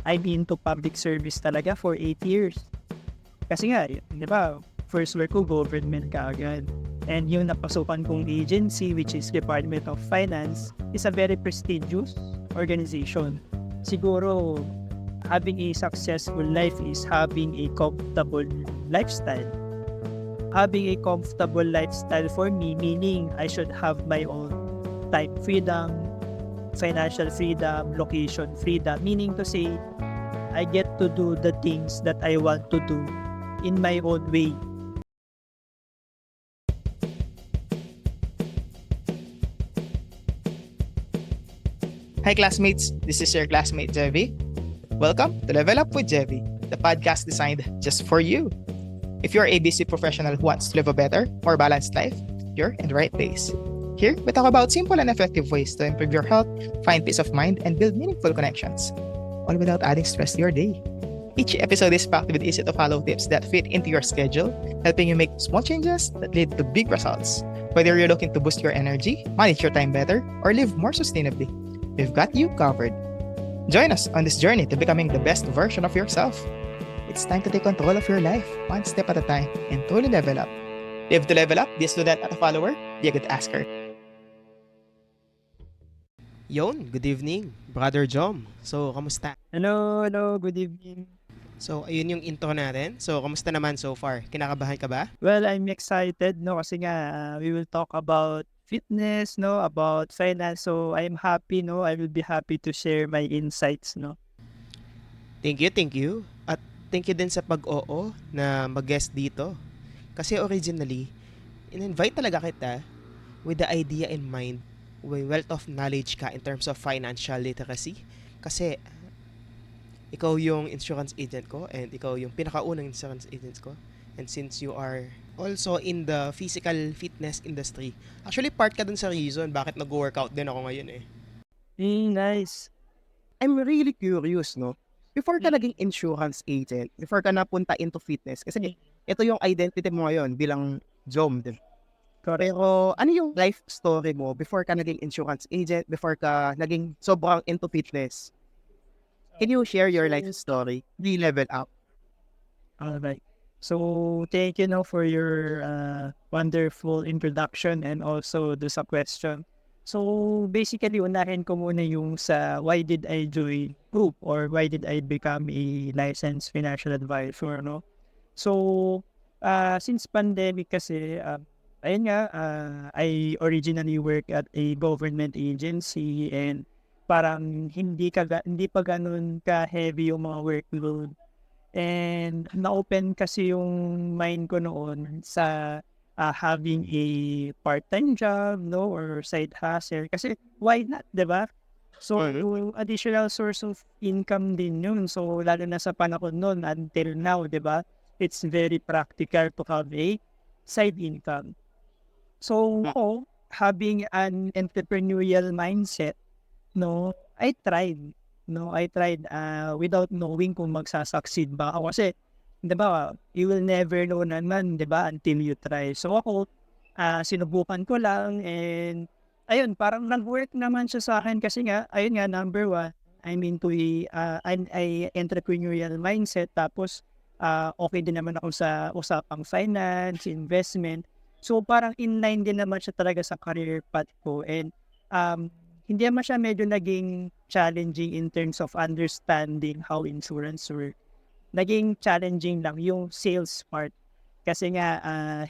I'm into public service talaga for 8 years. Kasi nga, di ba, first work ko, government kaagad. And yung napasukan kong agency, which is Department of Finance, is a very prestigious organization. Siguro, having a successful life is having a comfortable lifestyle. Having a comfortable lifestyle for me, meaning I should have my own time freedom, financial freedom, location freedom, meaning to say, I get to do the things that I want to do in my own way. Hi classmates, this is your classmate Jevi. Welcome to Level Up with Jevi, the podcast designed just for you. If you're a busy professional who wants to live a better, more balanced life, you're in the right place. Here, we talk about simple and effective ways to improve your health, find peace of mind, and build meaningful connections, all without adding stress to your day. Each episode is packed with easy-to-follow tips that fit into your schedule, helping you make small changes that lead to big results. Whether you're looking to boost your energy, manage your time better, or live more sustainably, we've got you covered. Join us on this journey to becoming the best version of yourself. It's time to take control of your life, one step at a time, and truly level up. Live to level up, be a student at a follower, be a good asker. Yon, good evening, Brother Jom. So, kamusta? Hello, good evening. So, ayun yung intro natin. So, kamusta naman so far? Kinakabahan ka ba? Well, I'm excited, no, kasi nga, we will talk about fitness, no, about finance. So, I'm happy, no, I will be happy to share my insights, no. Thank you. At thank you din sa pag-oo na mag-guest dito. Kasi originally, in-invite talaga kita with the idea in mind, with wealth of knowledge ka in terms of financial literacy. Kasi ikaw yung insurance agent ko and ikaw yung pinakaunang insurance agent ko. And since you are also in the physical fitness industry, actually part ka dun sa reason bakit nag-workout din ako ngayon eh. Nice. I'm really curious, no? Before ka naging insurance agent, before ka napunta into fitness, kasi ito yung identity mo ngayon bilang Jom, din. Correct. Pero ano yung life story mo before ka naging insurance agent, before ka naging sobrang into fitness? Can you share your life story? Level up. Alright. So, thank you now for your wonderful introduction and also do sa question. So, basically, unahin ko muna yung sa why did I join group or why did I become a licensed financial advisor, no? So, since pandemic kasi, ayun nga, I originally work at a government agency and parang hindi pa ganun ka-heavy yung mga workload. And na-open kasi yung mind ko noon sa having a part-time job, no, or side hustle. Kasi why not, 'di ba? So, yung additional source of income din yun. So, lalo na sa panahon noon until now, 'di ba? It's very practical to have a side income. So, ako, having an entrepreneurial mindset, no, I tried. No, I tried without knowing kung magsasucceed ba ako. Kasi, di ba, you will never know naman, di ba, until you try. So ako, sinubukan ko lang and ayun, parang nag-work naman siya sa akin kasi nga, ayun nga, number one, I'm into an entrepreneurial mindset. Tapos, okay din naman ako sa usapang finance, investment. So parang inline din naman siya talaga sa career path ko. And hindi naman siya medyo naging challenging in terms of understanding how insurance work. Naging challenging lang yung sales part. Kasi nga,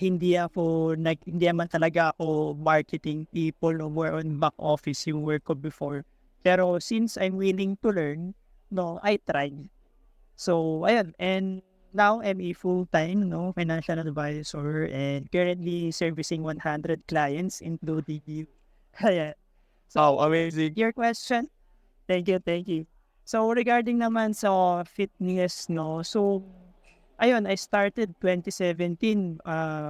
hindi naman talaga ako marketing people no, more on back office yung work ko before. Pero since I'm willing to learn, no, I tried. So, ayun. And now, I'm a full-time no, financial advisor and currently servicing 100 clients including you. Ayan. Oh, amazing. Your question? Thank you. So, regarding naman sa fitness, no? So, ayun, I started 2017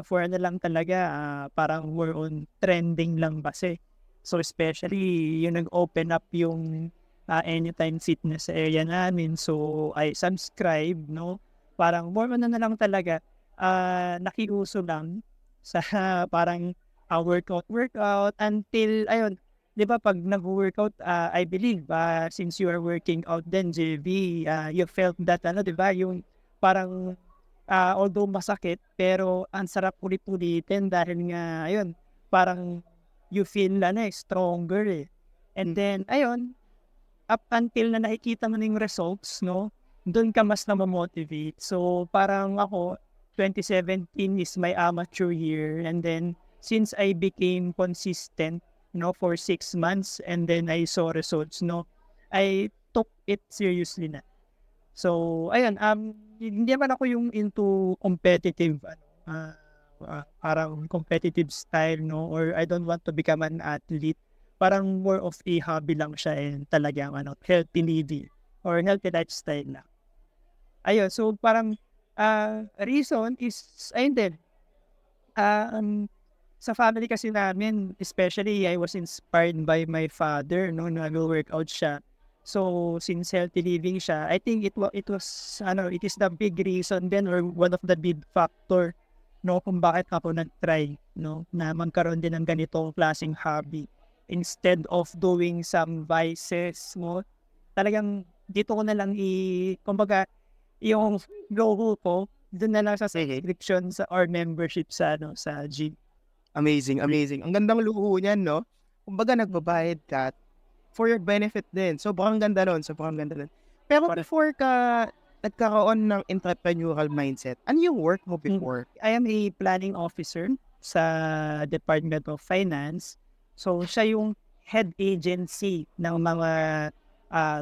for ano lang talaga, parang more on trending lang kasi. So, especially yung nag-open up yung Anytime Fitness sa area namin. So, I subscribe, no? Parang more on na lang talaga, nakiuso lang sa parang workout until, ayun, 'di ba pag nag-workout, I believe, since you are working out then, JV, you felt that ano, 'di ba, yung parang, although masakit pero ang sarap ulit-ulitin dahil nga ayun, parang you feel ano, stronger, eh. And then ayun, up until na nakikita mo na yung results 'no, dun ka mas namo-motivate. So, parang ako, 2017 is my amateur year, and then since I became consistent, for 6 months and then I saw results 'no, I took it seriously na. So, ayun, hindi naman ako yung into competitive ano, parang competitive style 'no, or I don't want to become an athlete. Parang more of a hobby lang siya and talagang ano, healthy living or healthy lifestyle lang. Ayun, so parang, reason is ayun din, um, sa family kasi namin, especially I was inspired by my father 'no, nagwo-workout siya. So, since healthy living siya, I think it was ano, it is the big reason din or one of the big factor 'no, kung bakit ako nag-try 'no, na magkaroon din ng ganitong klaseng hobby. Instead of doing some vices 'no, talagang dito ko na lang kumbaga yung logo ko dun na lang sa subscription sa or membership sa ano, sa gym. Amazing, amazing. Ang gandang luho niyan, no? Kumbaga nagbabayad ka for your benefit din. Sobrang ganda nun, sobrang ganda nun. Pero Correct. before ka nagkaroon ng entrepreneurial mindset, ano yung work mo before? I am a planning officer sa Department of Finance. So, siya yung head agency ng mga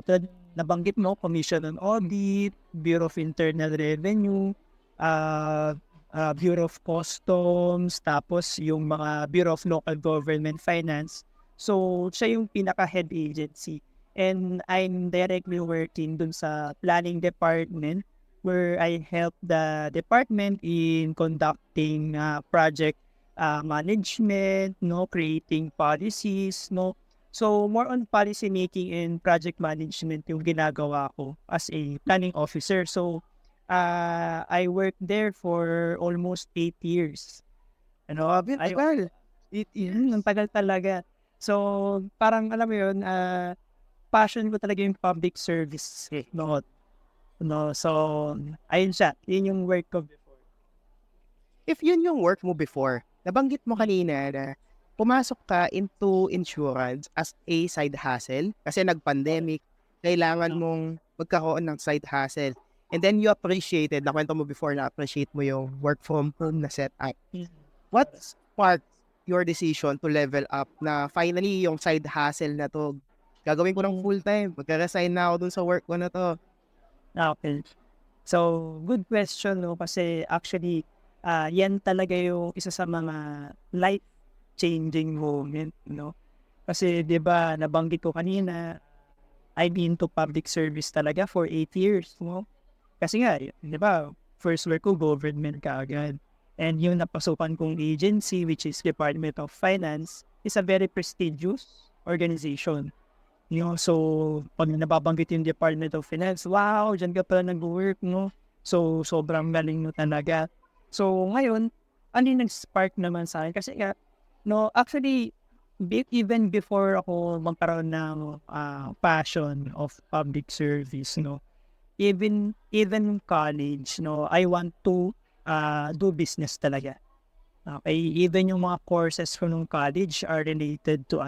tulad nabanggit mo, Commission on Audit, Bureau of Internal Revenue, ah, Bureau of Customs, tapos yung mga Bureau of Local Government Finance. So, siya yung pinaka-head agency. And I'm directly working dun sa planning department where I help the department in conducting project management, no, creating policies, no. So more on policy making and project management yung ginagawa ko as a planning officer. So I worked there for almost 8 years. Ano, ay, Tagal. ang tagal talaga. So parang alam mo yun, passion ko talaga yung public service. No, no, so ayun siya, yun yung work ko before. If yun yung work mo before, nabanggit mo kanina na pumasok ka into insurance as a side hustle kasi nag-pandemic, kailangan mong magkaroon ng side hustle. And then you appreciated, nakwento mo before na appreciate mo yung work from home na setup. What sparked your decision to level up na finally yung side hustle na to, gagawin ko ng full time, magka-resign na ako dun sa work ko na to? Okay. So, good question, no? Kasi actually, yan talaga yung isa sa mga life-changing moment, no? Kasi, di ba, nabanggit ko kanina, I've been to public service talaga for 8 years, no? Kasi nga, di ba, first work ko, government kaagad. And yung napasukan kong agency, which is Department of Finance, is a very prestigious organization. So, pag nababanggit yung Department of Finance, wow, dyan ka pala nag-work, no? So, sobrang galing mo talaga. So, ngayon, ano yung nag-spark naman sa akin? Kasi nga, no, actually, even before ako magkaroon ng passion of public service, no, even college, no, I want to do business talaga. Okay, even yung mga courses ko nung college are related to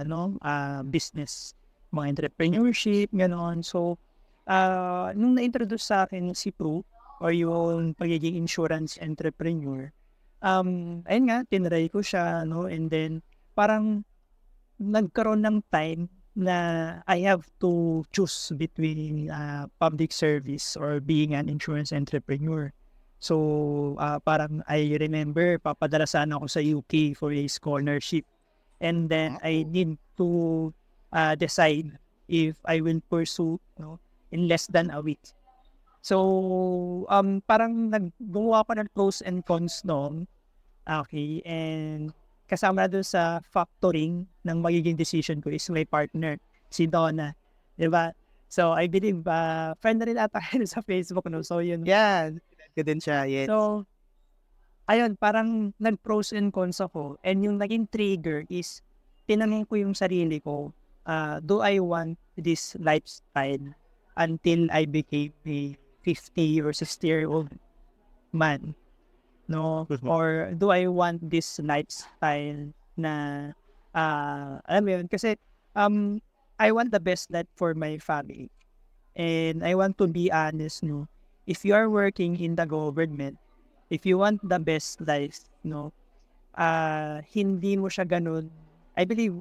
business, mga entrepreneurship, gano'n. So, nung na-introduce sa akin si Pru or yung pagiging insurance entrepreneur, ayun nga, tinry ko siya, no? And then, parang nagkaroon ng time na I have to choose between public service or being an insurance entrepreneur. So, parang I remember, papadala sana ako sa UK for a scholarship. And then, I need to decide if I will pursue, no, in less than a week. So, parang naggumawa ako ng pros and cons noon. Okay, and kasama na doon sa factoring ng magiging decision ko is my partner, si Donna. Diba? So, I believe, friend na rin ata kayo sa Facebook, no? So, yun. Yan. Good din siya, yes. So, ayun, parang nag-pros and cons ako. And yung naging trigger is, tinanong ko yung sarili ko, do I want this lifestyle until I became a 50 or 60-year-old man, no? Mhm. Or do I want this lifestyle na, alam mo yun, kasi I want the best life for my family. And I want to be honest, no? If you are working in the government, if you want the best life, no? Hindi mo siya ganun. I believe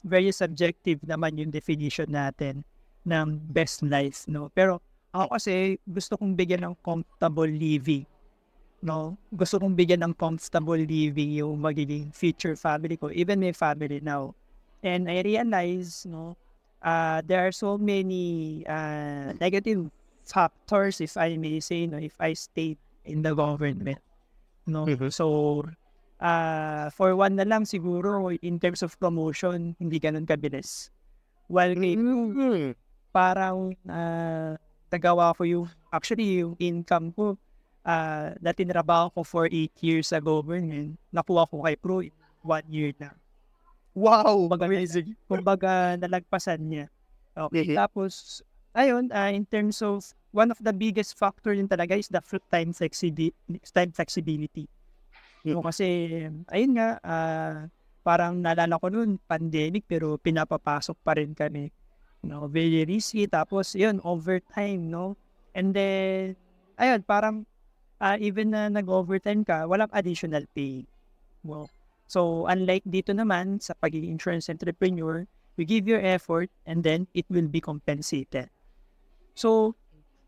very subjective naman yung definition natin ng best life, no? Pero ako kasi gusto kong bigyan ng comfortable living, no? Gusto kong bigyan ng comfortable living yung magiging future family ko, even my family now. And I realize, no, there are so many negative factors, if I may say, no, if I stay in the government, no. Mhm. So, for one na lang siguro, in terms of promotion, hindi ganun kabilis. While Mm. parang nagawa ko actually yung income ko, na tinrabaho ko for 8 years sa government, nakuha ko kay Pro in 1 year na. Wow! Kumbaga, Amazing. kumbaga nalagpasan niya. Okay, Mhm. tapos, ayun, in terms of, one of the biggest factor din talaga is the time flexibility. No, kasi, ayun nga, parang naalala ko noon, pandemic, pero pinapapasok pa rin kami. No, very risky. Tapos, yun, overtime, no? And then, ayun, parang, even na nag-overtime ka, walang additional pay. Well, so, unlike dito naman, sa pagiging insurance entrepreneur, you give your effort and then it will be compensated. So,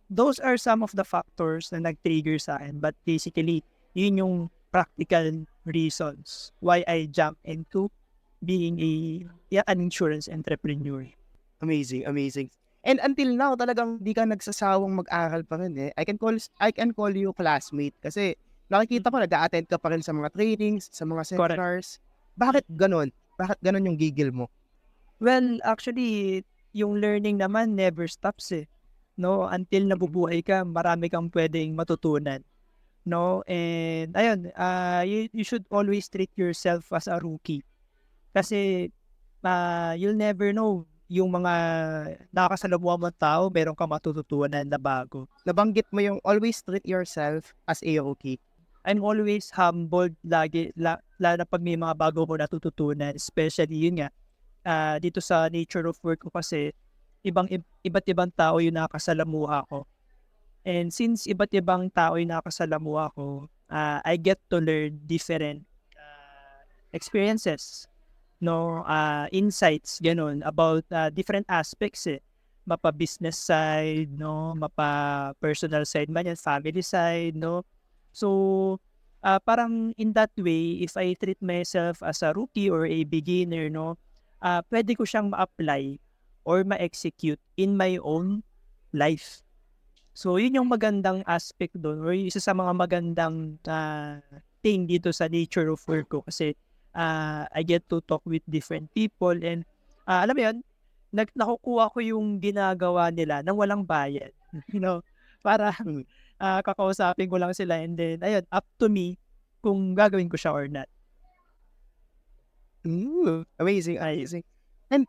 those are some of the factors na nag-trigger sa akin. But basically, yun yung practical reasons why I jump into being an insurance entrepreneur. Amazing, amazing. And until now, talagang di ka nagsasawang mag-aral pa rin eh. I can call you classmate kasi nakikita ko nag-a-attend ka pa rin sa mga trainings, sa mga Correct. seminars. Bakit ganon? Bakit ganon yung gigil mo? Well, actually, yung learning naman never stops eh. No, until nabubuhay ka, marami kang pwedeng matutunan. No, and ayun, you should always treat yourself as a rookie. Kasi you'll never know yung mga nakakasalamuha mong tao, meron kang matututunan na bago. Nabanggit mo yung always treat yourself as a rookie. I'm always humbled lagi, lalo na pag may mga bago ko natututunan, especially yun nga, dito sa nature of work ko kasi, iba't ibang tao yung nakasalamuha ko. And since iba't ibang tao yung nakasalamuha ko, I get to learn different experiences, no, insights, ganun, about different aspects eh. Mapa business side, no, mapa personal side man yan, family side, no. So, parang in that way, if I treat myself as a rookie or a beginner, no, pwede ko siyang ma-apply or ma-execute in my own life. So, yun yung magandang aspect doon or isa sa mga magandang thing dito sa nature of work ko kasi I get to talk with different people and alam mo yun, nakukuha ko yung ginagawa nila nang walang bayad. You know, para kakausapin ko lang sila and then, ayun, up to me kung gagawin ko siya or not. Amazing, amazing. And,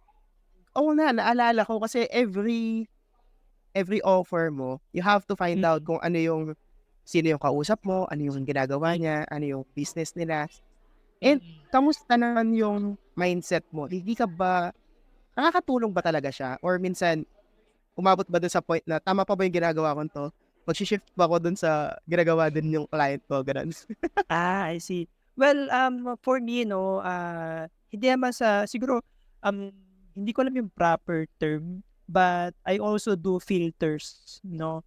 naalala ko kasi every offer mo, you have to find out kung sino yung kausap mo, ano yung ginagawa niya, ano yung business nila. And, kamusta naman yung mindset mo? Hindi ka ba, nakakatulong ba talaga siya? Or minsan, umabot ba dun sa point na, tama pa ba yung ginagawa ko to? Mag-shift ba ako dun sa ginagawa din yung client ko? Ganun. I see. Well, for me, no, hindi naman siguro, hindi ko alam yung proper term, but I also do filters, no?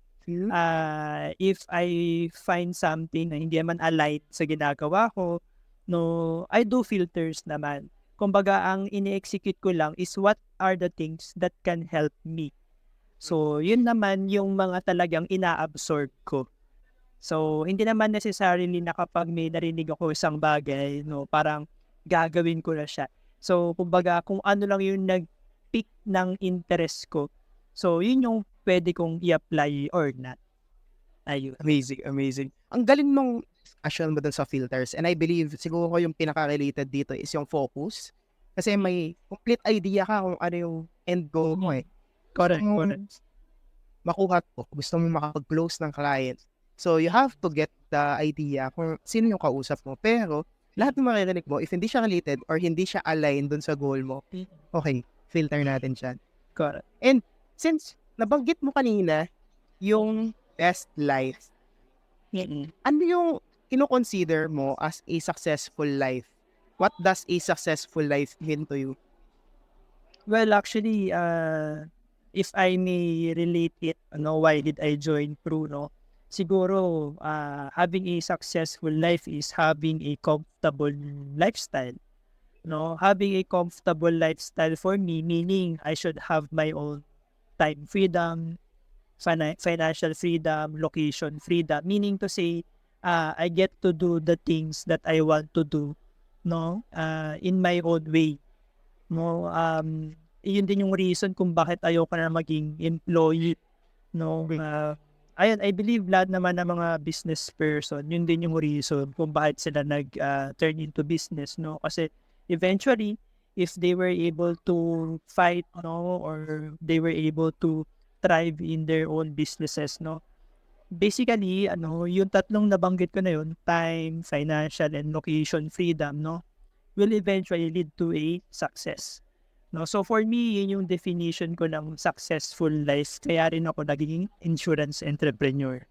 If I find something na hindi naman aligned sa ginagawa ko, no, I do filters naman. Kumbaga, ang ini-execute ko lang is what are the things that can help me. So, yun naman yung mga talagang ina-absorb ko. So, hindi naman necessarily na kapag may narinig ako isang bagay, no, parang gagawin ko na siya. So, kumbaga, kung ano lang yung nag-pick ng interest ko, so, yun yung pwede kong i-apply or not. Ayun. Amazing, amazing. Ang galing mong discussion mo dun sa filters and I believe siguro yung pinaka-related dito is yung focus. Kasi may complete idea ka kung ano yung end goal mo eh. Correct, Gusto mong correct. makuha to, gusto mong makapag-close ng client. So, you have to get the idea kung sino yung kausap mo. Pero, lahat ng maririnig mo, if hindi siya related or hindi siya aligned dun sa goal mo, okay, filter natin siya. Correct. And since nabanggit mo kanina yung best life, ano yung kino-consider mo as a successful life? What does a successful life mean to you? Well, actually, if I may relate it, why did I join Pru, no? Siguro, having a successful life is having a comfortable lifestyle, no? Having a comfortable lifestyle for me, meaning I should have my own time freedom, financial freedom, location freedom, meaning to say, I get to do the things that I want to do, no? In my own way, no? Yun din yung reason kung bakit ayoko na maging employee, no? Ayun, I believe lahat naman ng mga business person, yun din yung reason kung bakit sila turn into business, no? Kasi eventually, if they were able to fight, no, or they were able to thrive in their own businesses, no? Basically, yung tatlong nabanggit ko na yun, time, financial, and location freedom, no, will eventually lead to a success. No? So for me, yun yung definition ko ng successful life. Kaya rin ako naging insurance entrepreneur.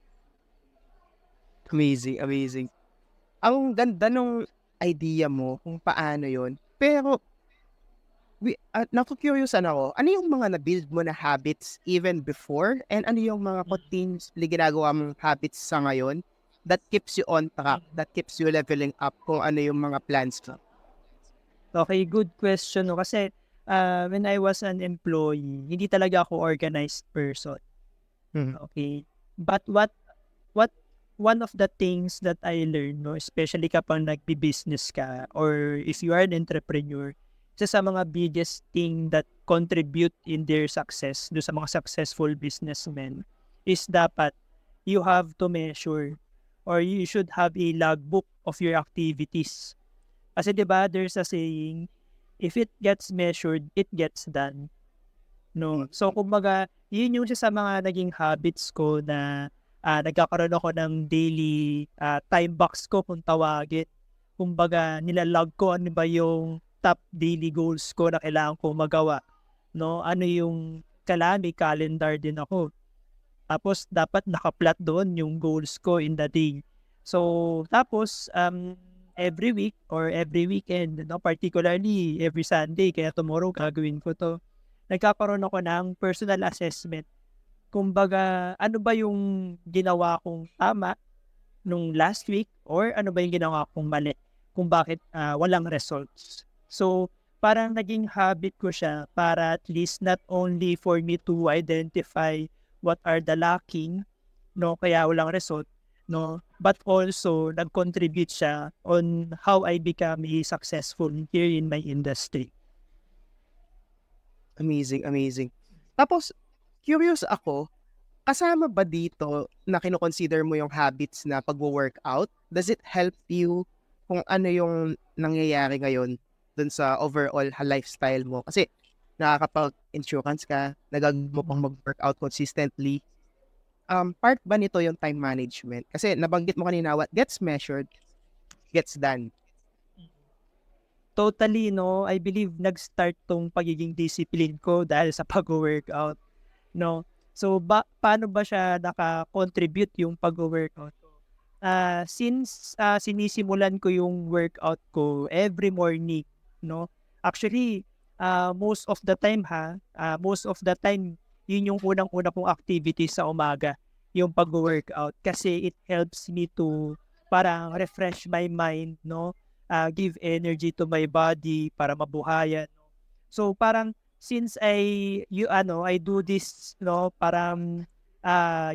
Amazing, amazing. Ang ganda nung idea mo kung paano yon. Pero, naku-curiousan ako, ano yung mga na-build mo na habits even before? And ano yung mga continuously ginagawa mong habits sa ngayon that keeps you on track, that keeps you leveling up kung ano yung mga plans mo? Okay, good question. No? Kasi when I was an employee, hindi talaga ako organized person. Okay. But what one of the things that I learned, no, especially kapag nagbi-business ka or if you are an entrepreneur, isa sa mga biggest thing that contribute in their success, do sa mga successful businessmen, is dapat you have to measure or you should have a logbook of your activities. Kasi 'di ba there's a saying, if it gets measured, it gets done. No. So kumbaga, yun yung isa sa mga naging habits ko na nagkakaroon ako ng daily time box ko kung tawagin. Kumbaga, nilalog ko ano ba yung top daily goals ko na kailangan ko magawa. No, ano yung may calendar din ako. Tapos dapat naka-plot doon yung goals ko in the day. So tapos every week or every weekend, no, particularly every Sunday, kaya tomorrow gagawin ko to. Nagkakaroon ako ng personal assessment. Kumbaga, ano ba yung ginawa kong tama nung last week or ano ba yung ginawa kong mali kung bakit walang results. So, parang naging habit ko siya para at least not only for me to identify what are the lacking, no, kaya walang result, no, but also nag-contribute siya on how I become a successful here in my industry. Amazing, amazing. Tapos, curious ako, kasama ba dito na kino-consider mo yung habits na pagwo-workout? Does it help you kung ano yung nangyayari ngayon dun sa overall lifestyle mo? Kasi nakakapag-insurance ka, nagagawin mo pang mag-workout consistently. Part ba nito yung time management? Kasi nabanggit mo kanina, what gets measured, gets done. Totally, no, I believe nag-start tong pagiging discipline ko dahil sa pag-workout, no. So paano ba siya naka-contribute yung pag-workout ko? Since sinisimulan ko yung workout ko every morning, no. Actually, most of the time yun yung unang-una kong activity sa umaga, yung pag-workout kasi it helps me to parang refresh my mind, no. Give energy to my body para mabuhayan. So parang since I do this, no, parang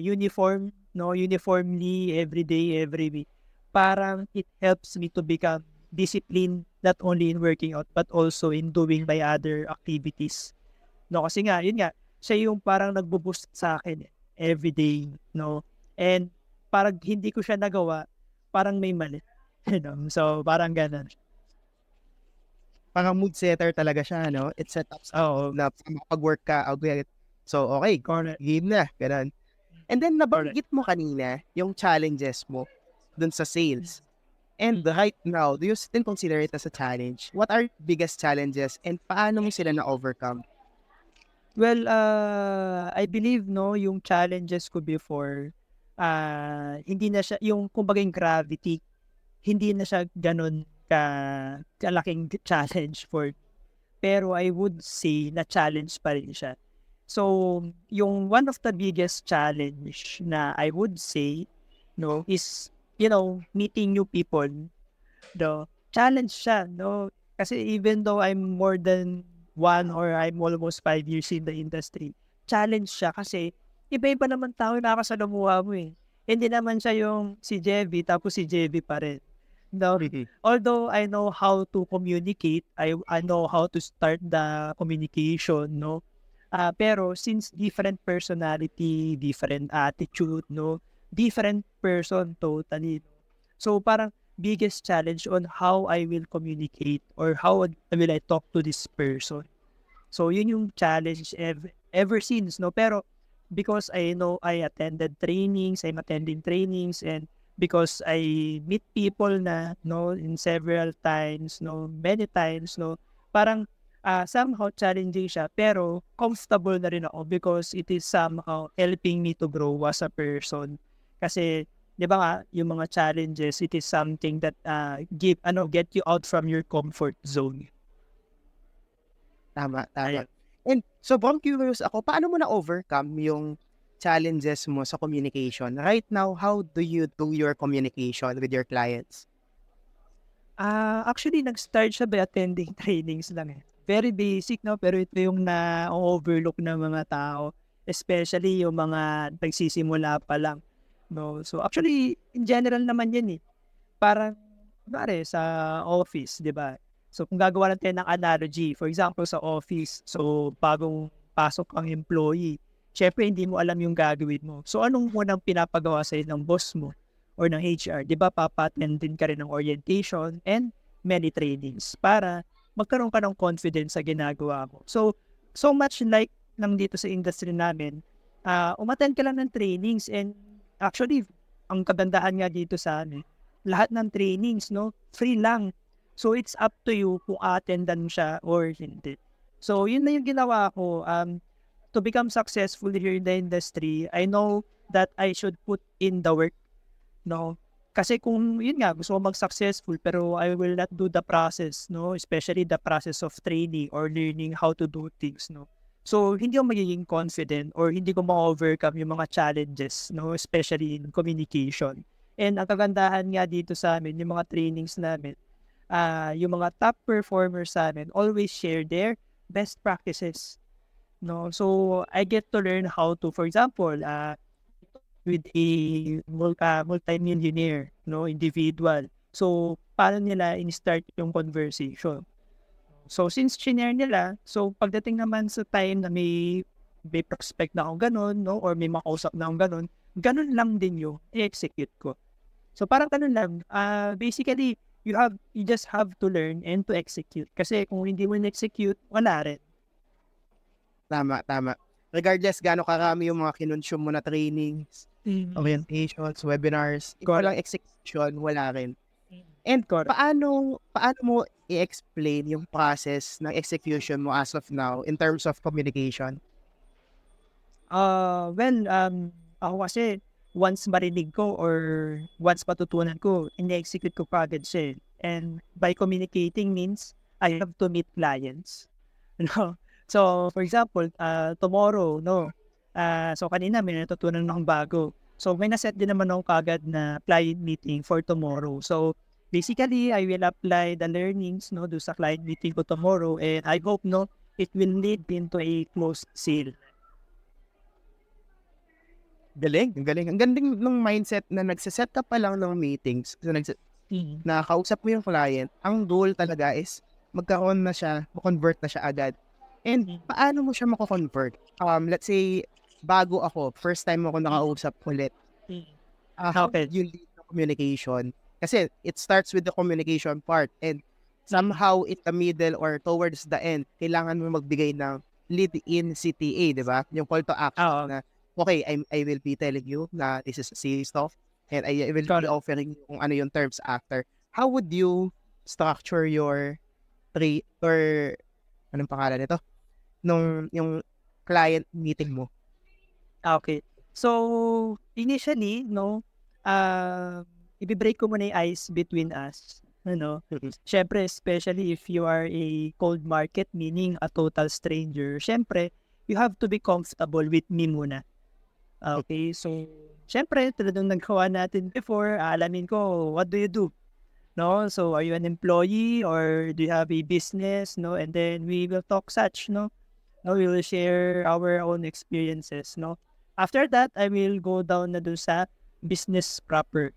uniformly every day, every week. Parang it helps me to become disciplined not only in working out but also in doing my other activities. No, kasi nga, yun nga, siya yung parang nagbo-boost sa akin every day, no. And parang hindi ko siya nagawa, parang may mali. So, parang ganun. parang mood setter talaga siya, no? It set up Oo, na makapag-work ka. Okay. So, okay, correct. game na. Ganun. And then, Correct. nabanggit mo kanina yung challenges mo dun sa sales. And right now, do you still consider it as a challenge? What are biggest challenges and paano mo sila na-overcome? Well, I believe, no, yung challenges ko before, hindi na siya, yung kumbaga yung gravity, hindi na siya ganun kalaking challenge for, pero I would say na challenge pa rin siya. So, yung one of the biggest challenge na I would say, no, is, meeting new people, no, challenge siya, no, kasi even though I'm more than 1 or I'm almost 5 years in the industry, challenge siya kasi iba-iba naman tao yung nakakasalamuha mo eh. Hindi naman siya yung si Jevy tapos si Jevy pa rin. No? Although I know how to communicate, I know how to start the communication, no? Pero since different personality, different attitude, no? Different person totally. So parang biggest challenge on how I will communicate or how will I talk to this person. So yun yung challenge ever since, no? Pero because I know I attended trainings, I'm attending trainings, and because I meet people na, no, in several times, no, many times, no, parang somehow challenging siya, pero comfortable na rin ako because it is somehow helping me to grow as a person. Kasi, di ba nga, yung mga challenges, it is something that get you out from your comfort zone. Tama, tama. Ayan. And sobrang curious ako, paano mo na-overcome yung challenges mo sa communication? Right now, how do you do your communication with your clients? Actually, nag-start siya by attending trainings lang eh. Very basic, no? Pero ito yung na-overlook ng mga tao. Especially yung mga nagsisimula pa lang. No? So, actually, in general naman yan eh. Parang, kunwari, sa office, di ba? So, kung gagawa natin ng analogy, for example, sa office, so, bagong pasok ang employee, syempre, hindi mo alam yung gagawin mo. So, anong unang pinapagawa sa'yo ng boss mo or ng HR? Di ba, papa-attend din ka rin ng orientation and many trainings para magkaroon ka ng confidence sa ginagawa mo. So much like lang dito sa industry namin, umattend ka lang ng trainings and actually, ang kagandahan nga dito sa amin, lahat ng trainings, no, free lang. So it's up to you kung attendan siya or hindi. So yun na yung ginawa ko. To become successful here in the industry, I know that I should put in the work, no? Kasi kung yun nga, gusto ko mag-successful pero I will not do the process, no? Especially the process of training or learning how to do things, no? So, hindi ko magiging confident or hindi ko ma-overcome yung mga challenges, no? Especially in communication. And ang kagandahan nga dito sa amin, yung mga trainings namin, yung mga top performers sa amin always share their best practices, no? So, I get to learn how to, for example, with a multi-millionaire, no, individual. So, paano nila in-start yung conversation? So, since shinare nila, so pagdating naman sa time na may prospect na akong ganun, no, or may makausap na akong ganun lang din yung i-execute ko. So, parang ganun lang. Basically, you just have to learn and to execute. Kasi kung hindi mo na-execute, wala rin. Tama, tama. Regardless gaano karami yung mga kinonsume mo na trainings, orientations, webinars, if walang execution, wala rin. And Correct. paano mo i-explain yung process ng execution mo as of now in terms of communication? Ako kasi, once marinig ko or once matutunan ko, ini-execute ko kagad siya. And by communicating means, I have to meet clients. No? So, for example, tomorrow, no? So, kanina may natutunan akong bago. So, may naset din naman ako kagad na client meeting for tomorrow. So, basically, I will apply the learnings, no, do sa client meeting ko tomorrow, and I hope, no, it will lead into a closed sale. Galing, ang galing. Ang galing ng mindset na nagsiset ka pa lang ng meetings, so nakausap mo yung client, ang goal talaga is magkaroon na siya, convert na siya agad. And paano mo siya mako-convert? Let's say, bago ako, first time ako nakausap ulit. How Okay. did you lead the communication? Kasi it starts with the communication part. And somehow in the middle or towards the end, kailangan mo magbigay ng lead-in CTA, di ba? Yung call to action Oo, na, okay, I will be telling you na this is serious stuff and I will be correct. offering kung ano yung terms after. How would you structure your or anong pangalan nito? Yung client meeting mo? Okay. So, initially, no, i-break ko muna yung ice between us. Ano, syempre, especially if you are a cold market, meaning a total stranger, syempre, you have to be comfortable with me muna. Okay, so, syempre, tulad ng nagawa natin before, alamin ko, what do you do? No, so are you an employee or do you have a business? No, and then we will talk such. No, we will share our own experiences. No, after that, I will go down na dun sa business proper.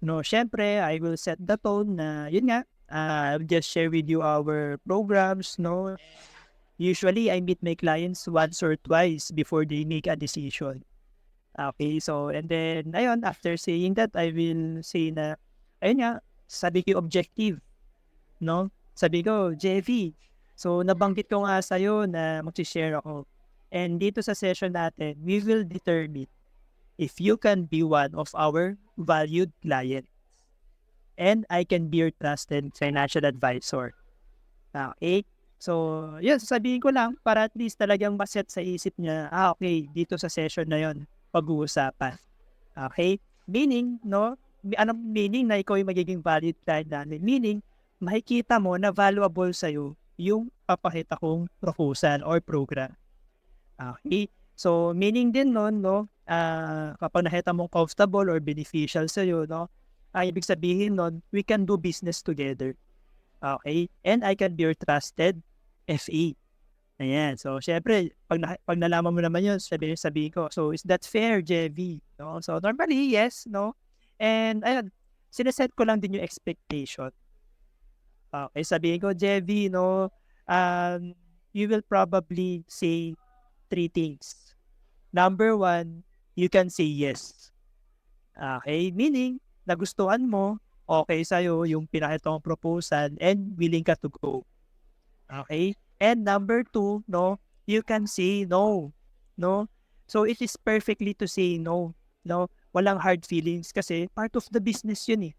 No, syempre, I will set the tone na, yun nga, I'll just share with you our programs. No, usually I meet my clients once or twice before they make a decision. Okay, so, and then, ayun, after saying that, I will say na, ayun nga, sabi ko yung objective, no? Sabi ko, JV, so nabanggit ko nga sa'yo na mag-share ako. And dito sa session natin, we will determine if you can be one of our valued clients. And I can be your trusted financial advisor. Okay? So, yun, sasabihin ko lang para at least talagang maset sa isip niya, okay, dito sa session na yon pag-uusapan. Okay? Meaning, no? Anong meaning na ikaw yung magiging valid client namin? Meaning, makikita mo na valuable sa'yo yung papakita kong proposal or program. Okay? So, meaning din nun, no? Kapag nakita mong comfortable or beneficial sa'yo, no? Ibig sabihin nun, we can do business together. Okay? And I can be your trusted FA. Ayan. So, syempre, pag nalaman mo naman yun, sabihin ko, so, is that fair, JV? No? So, normally, yes, no? And, ayun, sineset ko lang din yung expectation. Okay, sabihin ko, JV, no? You will probably say 3 things. Number 1, you can say yes. Okay, meaning, nagustuhan mo, okay sa'yo yung pinakita mong proposal and willing ka to go. Okay? And number 2, no, you can say no. No? So, it is perfectly to say no. No? Walang hard feelings kasi part of the business yun eh.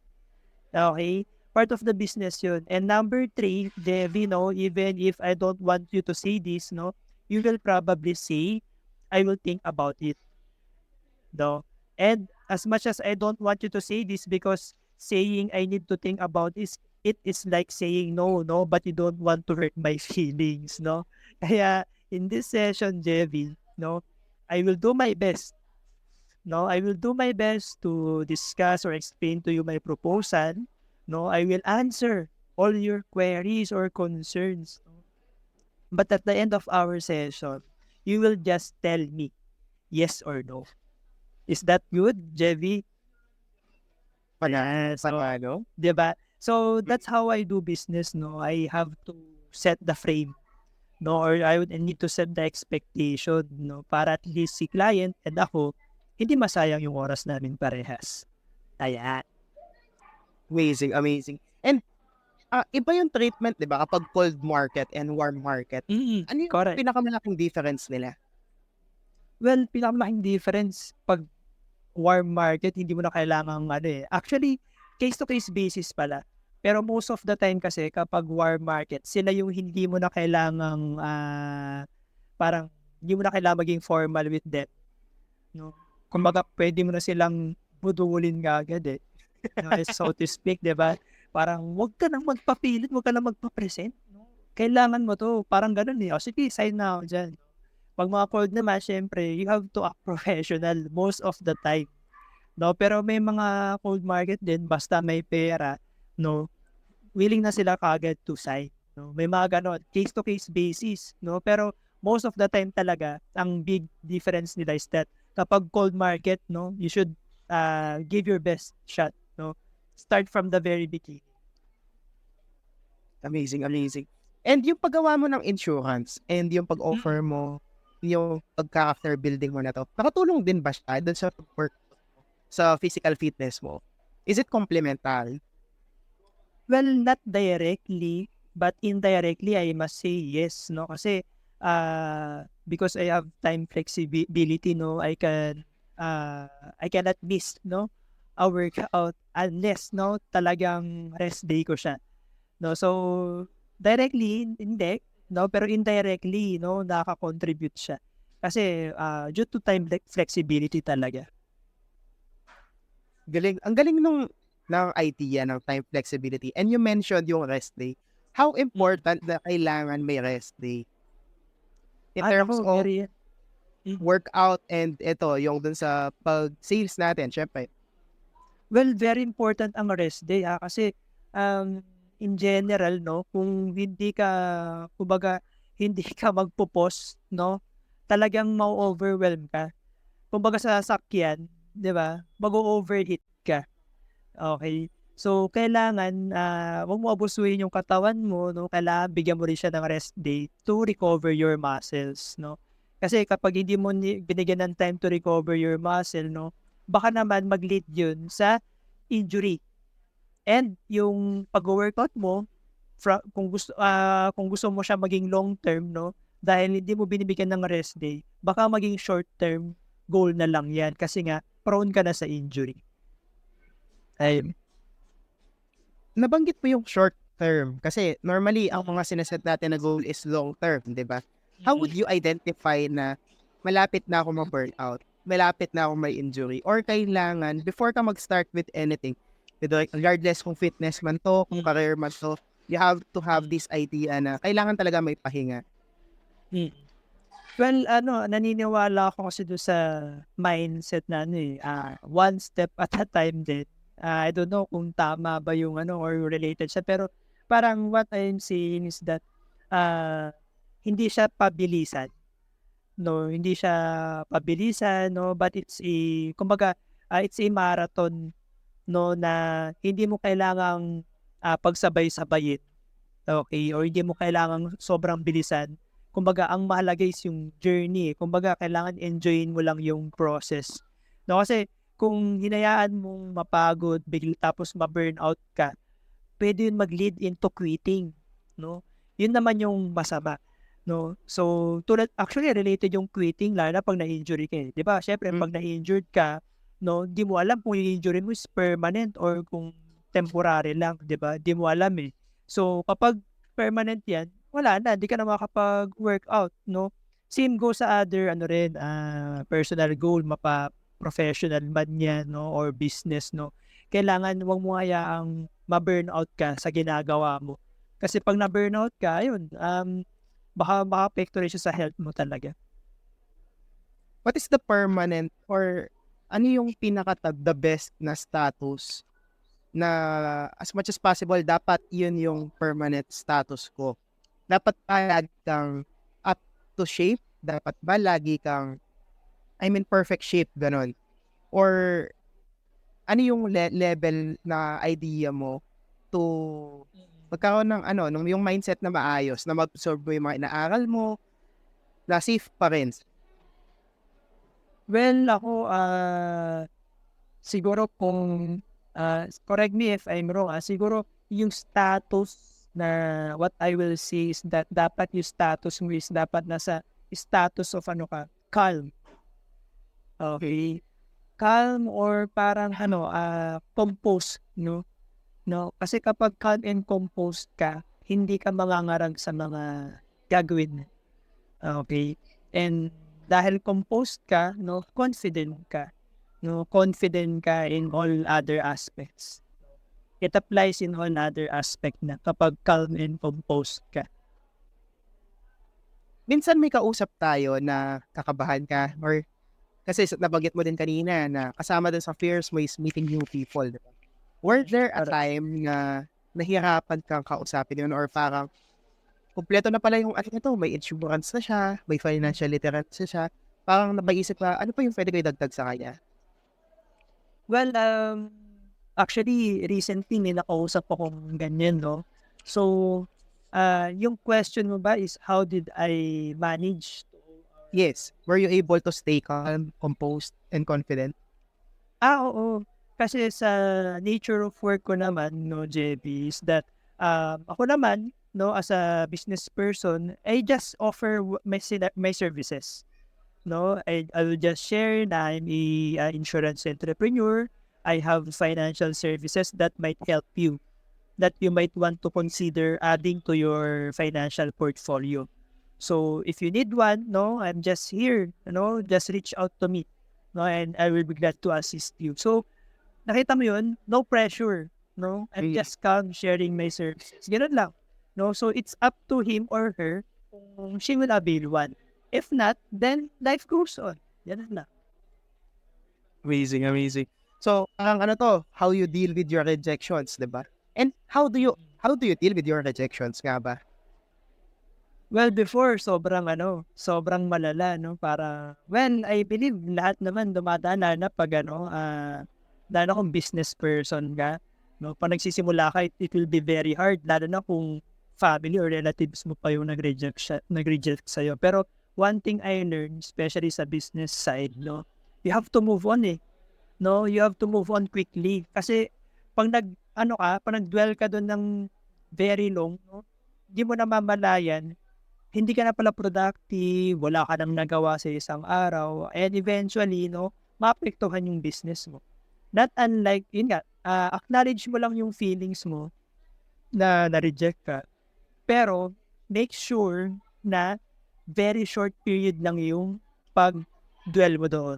Okay? Part of the business yun. And number 3, Devi, no, even if I don't want you to say this, no, you will probably say, I will think about it. No? And as much as I don't want you to say this because saying I need to think about it is like saying no, but you don't want to hurt my feelings, no? Kaya in this session, Jevi, no, I will do my best. No, I will do my best to discuss or explain to you my proposal. No, I will answer all your queries or concerns. But at the end of our session, you will just tell me yes or no. Is that good, Jevi? Yes. So, Panalo? diba? So, that's how I do business, no? I have to set the frame, no? Or I would need to set the expectation, no? Para at least si client and ako, hindi masayang yung oras namin parehas. Ayan. Amazing, amazing. And iba yung treatment, di ba? Kapag cold market and warm market. Ano yung Correct. pinakamalaking difference nila? Well, pinakamalaking difference, pag warm market, hindi mo na kailangan Actually, case-to-case basis pala. Pero most of the time kasi, kapag warm market, sila yung hindi mo na kailangang, parang, hindi mo na kailangan maging formal with them. No? Kumbaga, pwede mo na silang budulin ka agad eh. No, so to speak, di ba? Parang, wag ka nang magpapilit, wag ka nang magpa-present. No? Kailangan mo to. Parang ganun eh. O sige, sign na ako dyan. Pag mga cold naman, syempre, you have to act professional most of the time. No, pero may mga cold market din, basta may pera, no, willing na sila kagad to sign. No? May mga ganon, case-to-case basis. No? Pero most of the time talaga, ang big difference nila is that kapag cold market, no, you should give your best shot. No? Start from the very beginning. Amazing, amazing. And yung paggawa mo ng insurance and yung pag-offer mo, yung pag-character building mo na to, nakatulong din ba siya dun sa work sa physical fitness mo? Is it complementary? Well, not directly, but indirectly, I must say yes, no? Kasi, because I have time flexibility, no, I cannot miss, no, a workout unless, no, talagang rest day ko siya, no? So, directly, hindi, no, pero indirectly, no, nakaka-contribute siya. Kasi, due to time flexibility talaga. Galing. Ang galing ng idea ng time flexibility. And you mentioned yung rest day. How important na kailangan may rest day? In terms Ako, of very, workout and ito, yung dun sa pag-sales natin, syempre. well, very important ang rest day, kasi in general, no, kung hindi ka, kumbaga, hindi ka magpo-pause, no, talagang ma-overwhelm ka. Kumbaga sa sasakyan, 'di ba, mag-o-overheat ka. Okay. So, kailangan, 'wag mo abusuhin yung katawan mo, no, kailangan bigyan mo rin siya ng rest day to recover your muscles, no. Kasi kapag hindi mo binigyan ng time to recover your muscle, no, baka naman mag-lead yun sa injury. And yung pag-wo-workout mo, kung gusto mo siya maging long term, no, dahil hindi mo binibigyan ng rest day, baka maging short term goal na lang 'yan kasi nga prone ka na sa injury. Ayun. Nabanggit mo yung short term kasi normally ang mga sineset natin na goal is long term, di ba? How would you identify na malapit na ako mag-burnout, malapit na ako may injury, or kailangan, before ka mag-start with anything, regardless kung fitness man to, kung career man to, you have to have this idea na kailangan talaga may pahinga. Mm. Well, naniniwala ako kasi do'n sa mindset na one step at a time din. I don't know kung tama ba yung or related siya, pero parang what I'm saying is that, ah, hindi siya pabilisan, no, hindi siya pabilisan, no, but it's a kumbaga, it's a marathon, no, na hindi mo kailangang, pagsabay-sabayin, okay, or hindi mo kailangang sobrang bilisan. Kumbaga ang mahalaga is yung journey, kumbaga kailangan enjoyin mo lang yung process, no, kasi kung hinayaan mong mapagod tapos ma-burnout ka, puwede yun mag-lead into quitting, no? Yun naman yung masama, no? So, actually related yung quitting lalo na 'pag na-injury ka, 'di ba? Siyempre 'pag na-injured ka, no, 'di mo alam kung yung injury mo is permanent or kung temporary lang, 'di ba? 'Di mo alam, eh. So, kapag permanent 'yan, wala na, 'di ka na makakapag-workout, no? Same goes sa other rin, personal goal, professional man 'yan, no, or business, no? Kailangan 'wag mo hayaang ma-burnout ka sa ginagawa mo. Kasi 'pag na-burnout ka, ayun, baka makaapekto rin siya sa health mo talaga. What is the permanent or ano yung the best na status na as much as possible dapat yun yung permanent status ko? Dapat ba lagi kang up to shape? Dapat ba lagi kang perfect shape, ganon? Or ano yung level na idea mo to magkaroon ng yung mindset na maayos, na ma-absorb mo yung mga inaaral mo, na safe pa rin? Well, ako, siguro kung, correct me if I'm wrong, siguro yung status na what I will say is that dapat yung status mo is dapat nasa status of calm. Okay. Calm or parang composed, no? No, kasi kapag calm and composed ka, hindi ka mangangarag sa mga gagawin mo, okey? And dahil composed ka, no, confident ka, no? Confident ka in all other aspects. It applies in all other aspect na kapag calm and composed ka. Minsan may kausap tayo na kakabahan ka or kasi nabanggit mo din kanina na kasama din sa fears mo is meeting new people, di ba? Were there a time na nahihirapan kang kausapin yun or parang kumpleto na pala yung may insurance na siya, may financial literacy siya, parang napaisip ka, ano pa yung pwede ko idagdag sa kanya? Well, actually recently may nakausap akong ganyan, no? So, yung question mo ba is how did I manage to Yes. Were you able to stay calm, composed, and confident? oo. kasi sa nature of work ko naman, no, JB, is that ako naman, no, as a business person, I just offer my services. No, I will just share na I'm a insurance entrepreneur. I have financial services that might help you, that you might want to consider adding to your financial portfolio. So if you need one, no, I'm just here, just reach out to me, no, and I will be glad to assist you. So nakita mo yun, no pressure, no, I'm just calm sharing my services. Ganun lang, no. So it's up to him or her kung she will avail one. If not, then life goes on. Ganun lang. Amazing, amazing. So, ang ano to, how you deal with your rejections, 'di ba? And how do you deal with your rejections nga ba? Well, before sobrang malala, no, para well, I believe lahat naman dumadaan lalo na 'pag lalo kung business person ka, no. 'Pag nagsisimula ka, it will be very hard lalo na kung family or relatives mo pa yung nag-reject sa'yo. Pero one thing I learned, especially sa business side, no, you have to move on, eh. No, you have to move on quickly kasi 'pag pag nag-dwell ka dun ng very long, no, di mo namamalayan, hindi ka na pala productive, wala ka nang nagawa sa isang araw, and eventually, no, maapektuhan yung business mo. Not unlike, yun nga, acknowledge mo lang yung feelings mo na na-reject ka, pero make sure na very short period lang yung pag-dwell mo doon.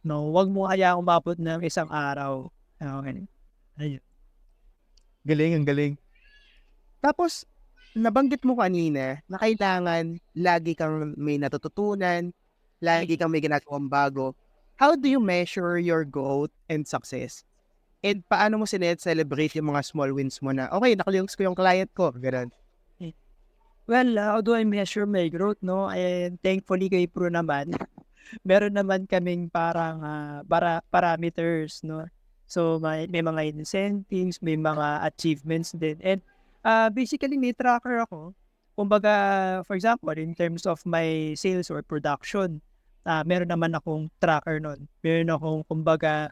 No, wag mo hayaang umabot ng isang araw. Okay. Ayun. Galing, ang galing. Tapos, nabanggit mo kanina na kailangan lagi kang may natututunan, lagi kang may ginagawang bago. How do you measure your growth and success? And paano mo celebrate yung mga small wins mo na, okay, nakalinks ko yung client ko, gano'n. Well, how do I measure my growth, no? And thankfully kay Pro naman, meron naman kaming parang parameters, no? So may mga incentives, may mga achievements din. And basically may tracker ako. Kumbaga, for example, in terms of my sales or production, meron naman akong tracker nun. Meron akong, kumbaga,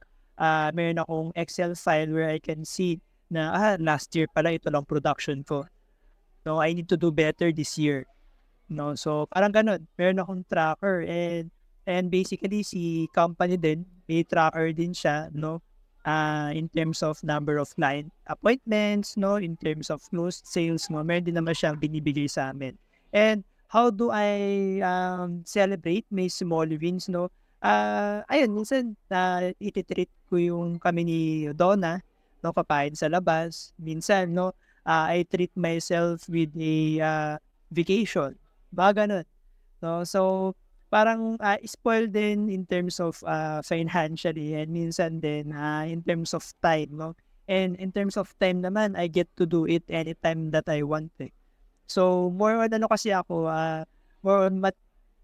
meron akong Excel file where I can see na last year pala ito lang production ko. No, I need to do better this year. No, so parang ganun. Meron akong tracker, and basically si company din, may tracker din siya, no? In terms of number of client appointments, no, in terms of closed sales, no, meron din naman siyang binibigay sa amin. And how do I celebrate my small wins, no? Ayun, minsan ititreat ko yung kami ni Donna, no, papain sa labas. Minsan, no, I treat myself with a vacation. Baga ganun. No? So, parang spoiled din in terms of financially, and minsan din in terms of time, no? And in terms of time naman, I get to do it anytime that I want, eh. So, more on kasi ako, more on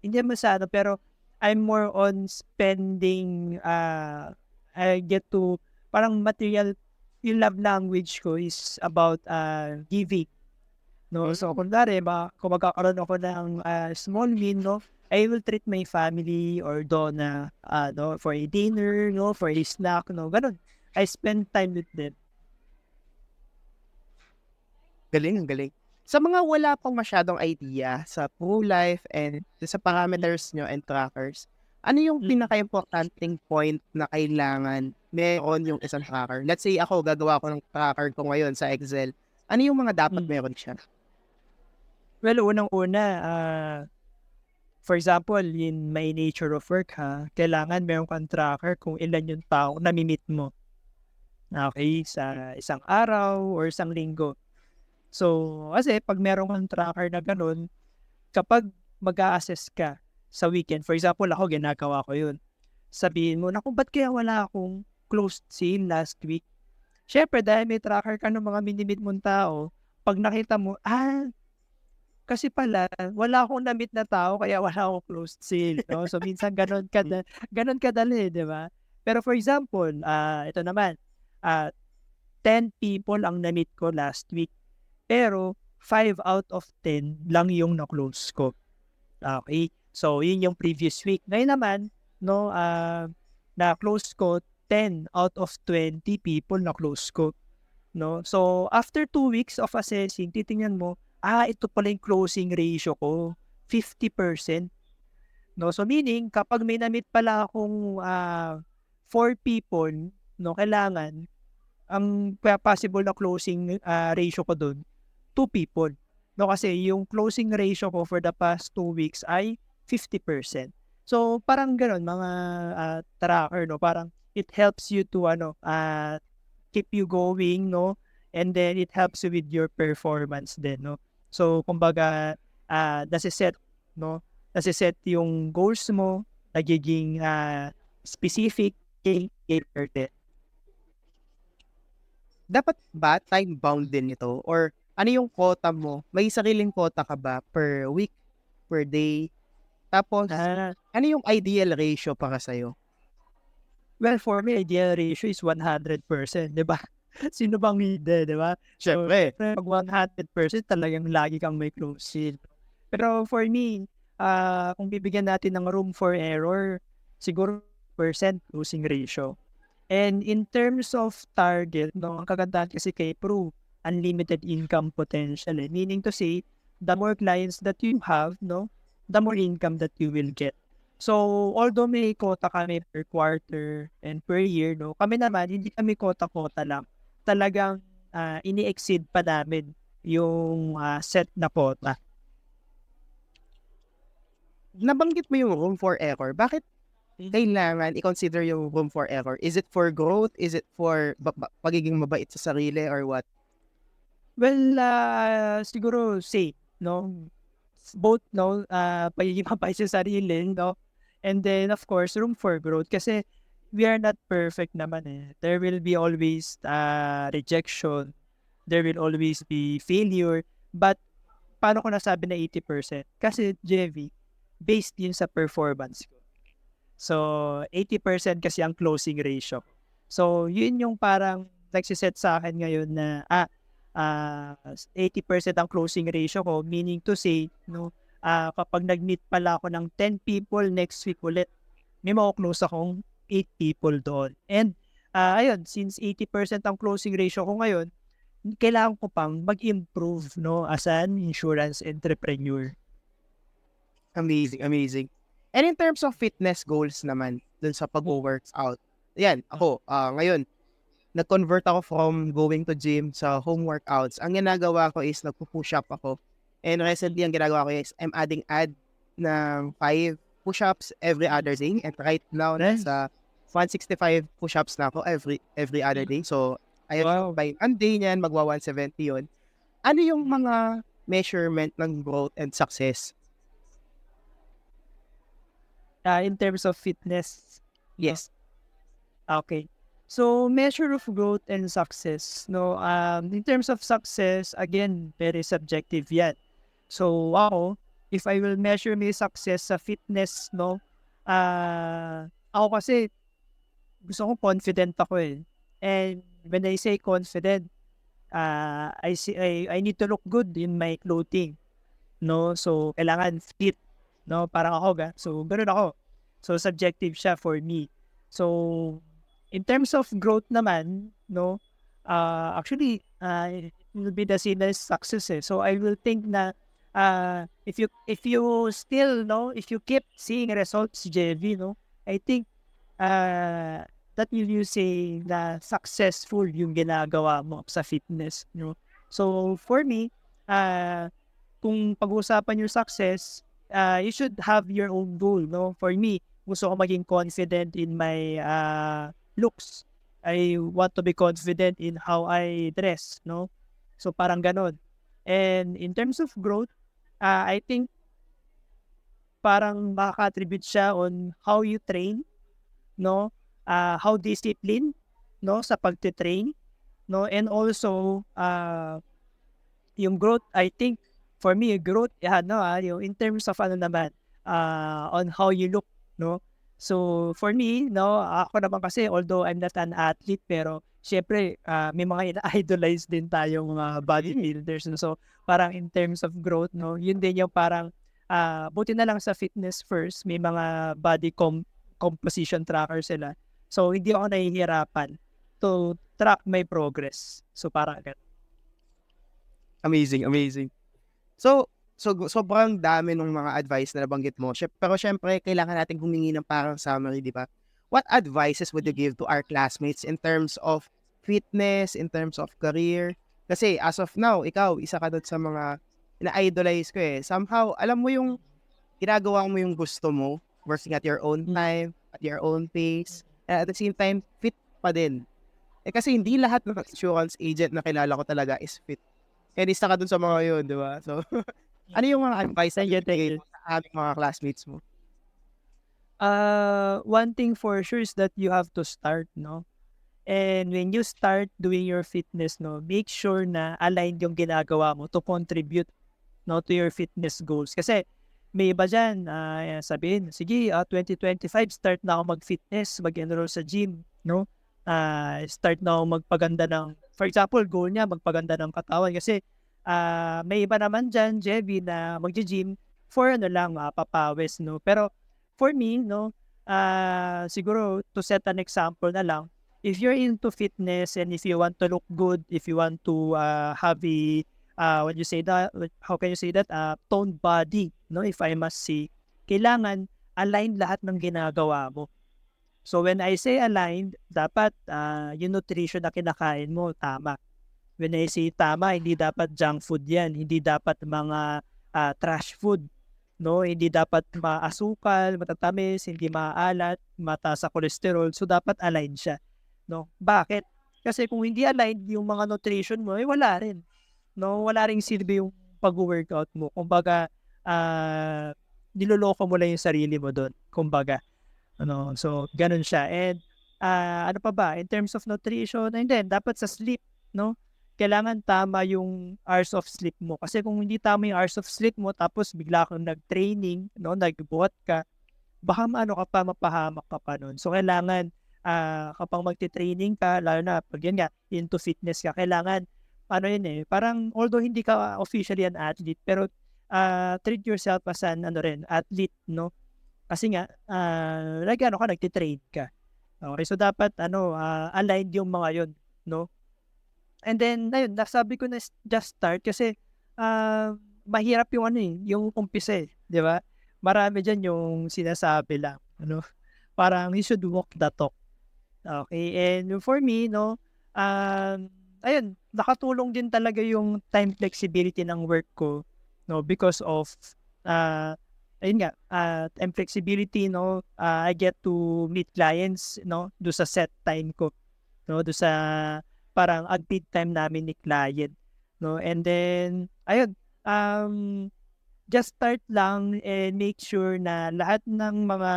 hindi naman sa pero I'm more on spending, I get to, parang material, yung love language ko is about giving. No, so kunwari kung magkakaroon ako ng small win, no, I will treat my family or Donna no, for a dinner, no, for a snack, no, ganun. I spend time with them. Galing, ang galing. Sa mga wala pang masyadong idea sa ProLife and sa parameters nyo and trackers, ano yung pinaka-importanting point na kailangan meron yung isang tracker? Let's say ako, gagawa ko ng tracker ko ngayon sa Excel. Ano yung mga dapat meron siya? Well, unang-una, for example, in my nature of work, kailangan meron kang tracker kung ilan yung tao na mi-meet mo. Okay, sa isang araw or isang linggo. So, kasi pag meron kang tracker na ganun, kapag mag-a-assess ka sa weekend, for example, ako ginagawa ko yun. Sabihin mo, naku, ba't kaya wala akong closed sale last week? Syempre, dahil may tracker ka ng mga minimit mong tao, pag nakita mo, kasi pala, wala akong na-meet na tao, kaya wala akong closed sale. No? So, minsan ganun kadali, di ba? Pero for example, ito naman, 10 people ang na-meet ko last week. Pero 5 out of 10 lang yung na-close ko. Okay? So, yun yung previous week. Ngayon naman, no, na-close ko 10 out of 20 people na close ko, no? So, after 2 weeks of assessing, titingnan mo, ito pala yung closing ratio ko, 50%. No? So, meaning, kapag may na-meet pala akong 4 people, no, kailangan, ang possible na closing ratio ko dun, 2 people. No, kasi yung closing ratio ko for the past 2 weeks ay 50%. So, parang gano'n, mga tracker, no? Parang it helps you to keep you going, no? And then it helps you with your performance din, no? So, kumbaga, nasiset, no? Nasiset yung goals mo, nagiging specific, catered. Dapat ba time bound din ito? Or ano yung quota mo? May sariling quota ka ba per week, per day? Tapos, ano yung ideal ratio para sa'yo? Well, for me, ideal ratio is 100%, di ba? Sino bang hindi, di ba? Siyempre. So, pag 100%, talagang lagi kang may closing. Pero for me, kung bibigyan natin ng room for error, siguro percent closing ratio. And in terms of target, no, ang kagandahan kasi kay Pro, unlimited income potential. Meaning to say, the more clients that you have, no, the more income that you will get. So, although may quota kami per quarter and per year, no, kami naman, hindi kami quota-quota lang. Talagang ini-exceed pa namin yung set na quota. Nabanggit mo yung room for error. Bakit kailangan i-consider yung room for error? Is it for growth? Is it for pagiging mabait sa sarili or what? Well, siguro safe, no? Both, no, pagiging mabait sa sarili, no? And then, of course, room for growth. Kasi we are not perfect naman eh. There will be always rejection. There will always be failure. But, paano ko nasabi na 80%? Kasi, JV, based yun sa performance ko. So, 80% kasi ang closing ratio. So, yun yung parang nagsiset sa akin ngayon na 80% ang closing ratio ko, meaning to say, no, kapag nag-meet pala ako ng 10 people next week ulit, may mako-close akong 8 people doon. And, ayun, since 80% ang closing ratio ko ngayon, kailangan ko pang mag-improve, no, as an insurance entrepreneur. Amazing, amazing. And in terms of fitness goals naman, dun sa pag-workout, yan, ako, ngayon, nag-convert ako from going to gym sa home workouts. Ang ginagawa ko is nagpo-push up ako. And recently, ang ginagawa ko is I'm adding ng 5 push-ups every other day. And right now, nasa 165 push-ups na ako every other day. So, ayun, by Monday niyan, magwa 170 yun. Ano yung mga measurement ng growth and success? In terms of fitness? Yes. Okay. So, measure of growth and success, no? In terms of success, again, very subjective yan. So, ako, if I will measure my success sa fitness, no? Ako kasi, gusto ko confident ako eh. And when I say confident, I need to look good in my clothing, no? So, kailangan fit, no? Parang ako, so, ganoon ako. So, subjective siya for me. So, in terms of growth naman, no, actually, it will be the same as success eh. So, I will think na, if you still, no, if you keep seeing results, JV, no, I think, that will you say na successful yung ginagawa mo sa fitness, no. So, for me, kung pag-uusapan yung success, you should have your own goal, no. For me, gusto ko maging confident in my looks. I want to be confident in how I dress, no? So, parang ganon. And in terms of growth, I think parang makaka-attribute siya on how you train, no? How discipline, no? Sa pagtitrain, no? And also, yung growth, I think, for me, growth, yung in terms of naman, on how you look, no? So, for me, no, ako naman kasi, although I'm not an athlete, pero syempre, may mga ina-idolize din tayong mga bodybuilders. No? So, parang in terms of growth, no, yun din yung parang, buti na lang sa fitness first, may mga body composition tracker sila. So, hindi ako nahihirapan to track my progress. So, parang ganun. Amazing, amazing. So sobrang dami ng mga advice na nabanggit mo. Pero syempre kailangan nating humingi ng parang summary, 'di ba? What advices would you give to our classmates in terms of fitness, in terms of career? Kasi as of now, ikaw isa ka dun sa mga ina-idolize ko eh. Somehow, alam mo yung ginagawa mo yung gusto mo, working at your own time, at your own pace, and at the same time, fit pa din. Eh kasi hindi lahat ng insurance agent na kilala ko talaga is fit. Kaya isa ka dun sa mga yun, di ba? So, ano yung mga advice na Thank you, thank ibibigay you. mo sa aming mga classmates mo? One thing for sure is that you have to start, no? And when you start doing your fitness, no, make sure na aligned yung ginagawa mo to contribute, no, to your fitness goals. Kasi may iba dyan, sabihin, sige, 2025, start na ako mag-fitness, mag-enroll sa gym, no? Start na ako magpaganda ng, for example, goal niya, magpaganda ng katawan. Kasi may iba naman dyan, Jevy, na mag-gym for ano lang, papawis, no? Pero for me, no, siguro to set an example na lang, if you're into fitness and if you want to look good, if you want to have a when you say that, how can you say that? Toned body, no? If I must say, kailangan align lahat ng ginagawa mo. So when I say aligned, dapat yung nutrition na kinakain mo, tama. When I say tama, hindi dapat junk food yan. Hindi dapat mga trash food. No, hindi dapat maasukal, matatamis, hindi maalat, mataas sa cholesterol. So dapat aligned siya. No? Bakit? Kasi kung hindi aligned yung mga nutrition mo, wala rin. No, wala ring silbi yung pag-workout mo. Kumbaga, niloloko mo lang yung sarili mo doon. Kumbaga, ano, so ganun siya. And ano pa ba? In terms of nutrition, and then dapat sa sleep, no? Kailangan tama yung hours of sleep mo. Kasi kung hindi tama yung hours of sleep mo, tapos bigla kang nag-training, no, nagbuhat ka, baka mapahamak ka pa nun. So, kailangan, kapag magti-training ka, lalo na pag yan nga, into fitness ka, kailangan, parang, although hindi ka officially an athlete, pero treat yourself as an, athlete, no? Kasi nga, nagti-train ka. Okay, so dapat, aligned yung mga yun, no? And then, ayun, nasabi ko na just start kasi mahirap yung yung umpisa eh, di ba? Marami dyan yung sinasabi lang, parang you should walk the talk. Okay, and for me, no, ayun, nakatulong din talaga yung time flexibility ng work ko, no, because of, ayun nga, time flexibility, no, I get to meet clients, no, do sa set time ko, no, do sa parang agreed time namin ni client, no? And then, ayun, just start lang and make sure na lahat ng mga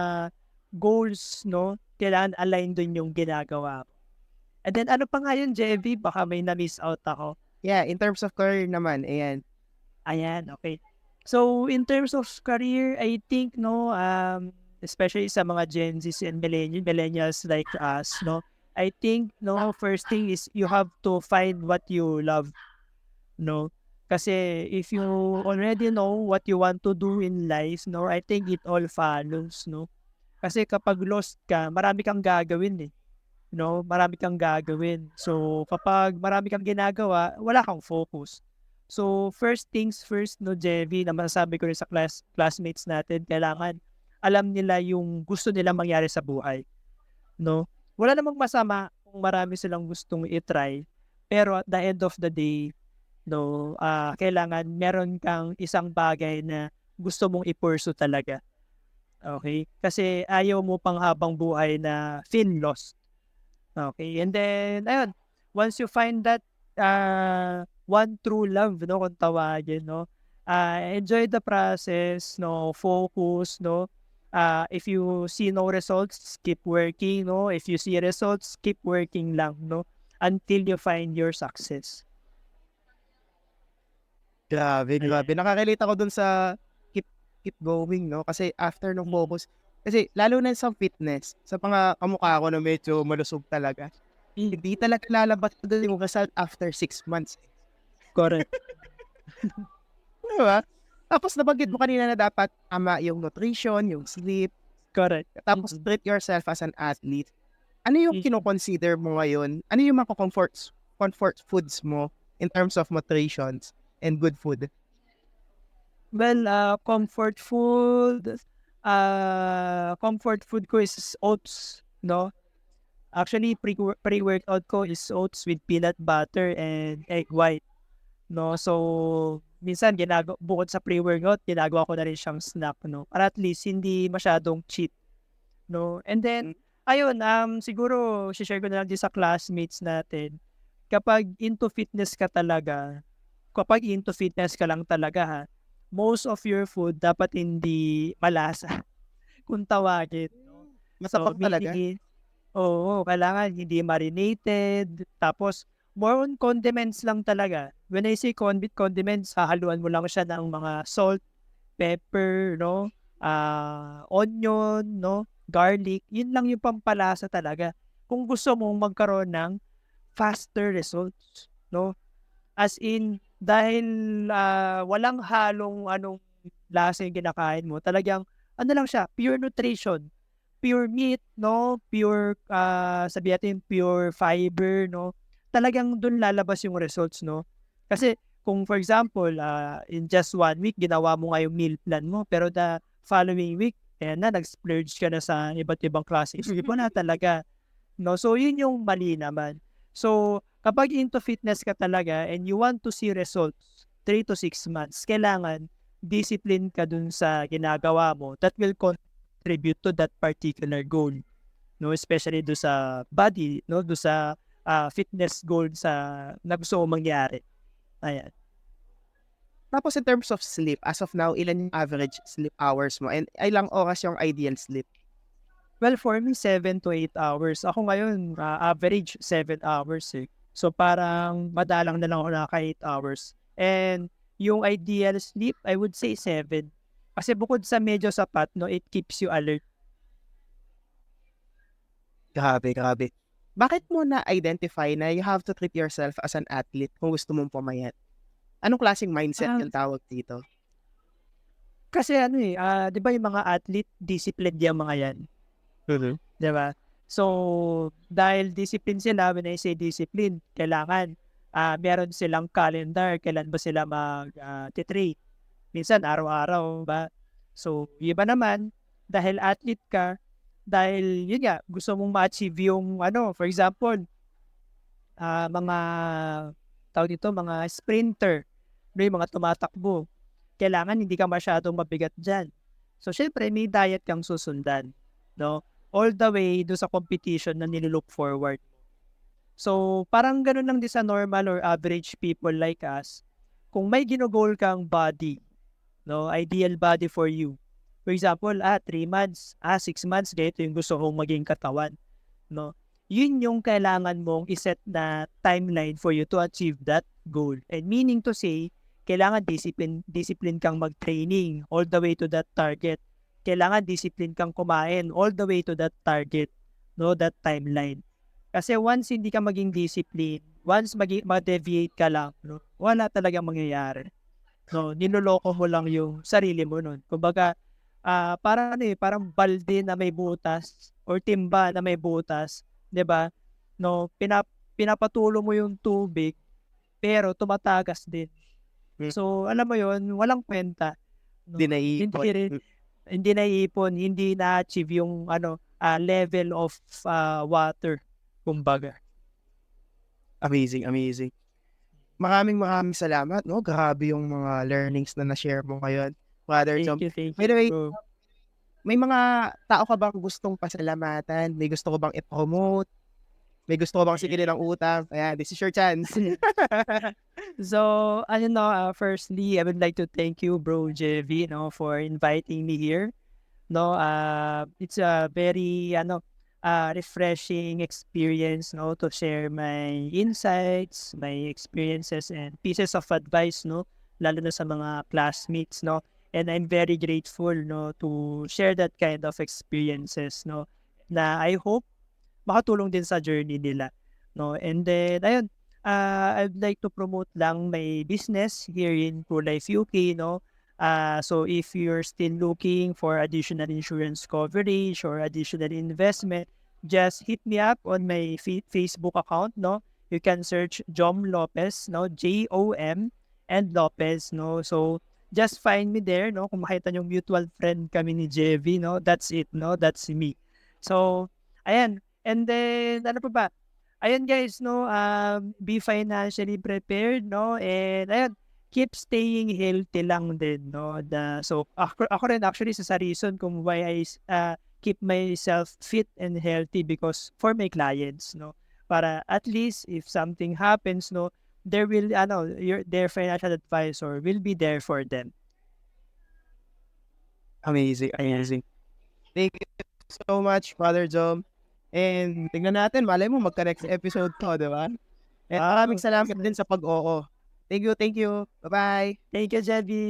goals, no, kailangan align dun yung ginagawa mo. And then, ano pa nga yun, JV? Baka may na-miss out ako. Yeah, in terms of career naman, ayan. Ayan, okay. So, in terms of career, I think, no, especially sa mga Gen Zs and millennials like us, no, I think, no, first thing is you have to find what you love, no? Kasi if you already know what you want to do in life, no, I think it all follows, no? Kasi kapag lost ka, marami kang gagawin eh. No, marami kang gagawin. So, kapag marami kang ginagawa, wala kang focus. So, first things first, no, Jevy, na masasabi ko rin sa classmates natin, kailangan alam nila yung gusto nila mangyari sa buhay, no? Wala namang masama kung marami silang gustong i-try, pero at the end of the day, no, kailangan meron kang isang bagay na gusto mong i-pursue talaga. Okay? Kasi ayaw mo pang habang buhay na feel lost. Okay? And then, ayun, once you find that one true love, no, kung tawagin, no, enjoy the process, no, focus, no. If you see no results, keep working, no? If you see results, keep working lang, no? Until you find your success. Grabe, grabe. Nakaka-relate ako dun sa keep going, no? Kasi after nung focus, kasi lalo na sa fitness, sa mga kamukha ko na medyo malusog talaga, hindi talaga lalabas doon yung result after 6 months. Correct. Diba? Tapos nabanggit mo kanina na dapat tama yung nutrition, yung sleep, Correct. tapos treat yourself as an athlete. ano yung kino-consider mo ngayon? Ano yung mga comfort foods mo in terms of nutritions and good food? Well, comfort food ko is oats, no? Actually, pre-workout ko is oats with peanut butter and egg white, no? So, minsan bukod sa pre-workout, ginagawa ko na rin siyang snack, no? Para at least hindi masyadong cheat, no? And then, ayun, siguro, share ko na lang din sa classmates natin, kapag into fitness ka talaga, kapag into fitness ka lang talaga ha, most of your food dapat hindi malasa kung tawagin. Masarap talaga? Oo, kailangan hindi marinated. Tapos, more on condiments lang talaga. When I say condiments, hahaluan mo lang siya ng mga salt, pepper, no? Onion, no? Garlic. Yun lang yung pampalasa talaga. Kung gusto mong magkaroon ng faster results, no? As in, dahil walang halong lasa yung kinakain mo, talagang, lang siya, pure nutrition. Pure meat, no? Pure, sabi natin, pure fiber, no? Talagang dun lalabas yung results, no? Kasi, kung for example, in just 1 week, ginawa mo nga yung meal plan mo, pero the following week, nag-splurge ka na sa iba't ibang klase. Iba na talaga, no? So, yun yung mali naman. So, kapag into fitness ka talaga and you want to see results, 3 to 6 months, kailangan discipline ka dun sa ginagawa mo that will contribute to that particular goal. No, especially do sa body, no, do sa fitness goal na gusto mo mangyari. Ayan. Tapos in terms of sleep, as of now, ilan yung average sleep hours mo? And ilang oras yung ideal sleep? Well, for me, 7 to 8 hours. Ako ngayon, average 7 hours eh. So, parang madalang na lang ako naka 8 hours. And yung ideal sleep, I would say 7. Kasi bukod sa medyo sapat, no, it keeps you alert. Grabe. Bakit mo na-identify na you have to treat yourself as an athlete kung gusto mong pumayat? Anong klaseng mindset Ah. yung tawag dito? Kasi di ba yung mga athlete, disciplined yung mga yan. Di ba? So, dahil discipline sila, when I say discipline, kailangan meron silang calendar, kailan ba sila mag-train. Minsan, araw-araw ba? So, iba naman, dahil athlete ka, dahil yun nga, gusto mong ma-achieve yung for example, mga mga sprinter, yung mga tumatakbo, kailangan hindi ka masyadong mabigat dyan. So, syempre, may diet kang susundan, no? All the way do sa competition na nilook forward. So, parang ganun lang din sa normal or average people like us. Kung may ginogol kang body, no, ideal body for you. For example, 3 months, 6 months, ganito yung gusto kong maging katawan, no? Yun yung kailangan mong iset na timeline for you to achieve that goal. And meaning to say, kailangan discipline kang mag-training all the way to that target. Kailangan discipline kang kumain all the way to that target, no, that timeline. Kasi once hindi ka maging discipline, once ma-deviate ka lang, no, wala talagang mangyayari. No, niloloko mo lang yung sarili mo nun. Kumbaga, parang balde na may butas or timba na may butas, 'di ba? No, pinapatulo mo yung tubig pero tumatagas din. So, alam mo yon, walang kwenta. No? Hindi naiipon, hindi na-achieve yung level of water, kumbaga. Amazing. Maraming salamat, no? Grabe yung mga learnings na na-share mo ngayon, Brother Chom. Thank you. By the way, may mga tao ka bang gustong pasalamatan? May gusto ko bang i-promote? May gusto ko bang sigilin ng utang? Ayan, this is your chance. So, firstly, I would like to thank you, Bro JV, for inviting me here. No, it's a very refreshing experience, to share my insights, my experiences, and pieces of advice, lalo na sa mga classmates, And I'm very grateful, to share that kind of experiences, na I hope makatulong din sa journey nila, And then, ayun, I'd like to promote lang my business here in ProLife UK, so if you're still looking for additional insurance coverage or additional investment, just hit me up on my Facebook account, no? You can search Jom Lopez, no? Jom and Lopez, no? So, just find me there, no? Kung makita yung mutual friend kami ni Jevy, no? That's it, no? That's me. So, ayan. And then, ano pa ba? Ayan guys, no? Be financially prepared, no? And ayan, keep staying healthy lang din, no? So, ako rin actually sa reason kung why I keep myself fit and healthy because for my clients, no? Para at least if something happens, no, there will, their financial advisor will be there for them. Amazing, amazing. Thank you so much, Brother Jom. And tingnan natin, malay mo magka-next episode to, di ba? And maraming salamat din sa pag-oo. Thank you, thank you. Bye-bye. Thank you, Jebby.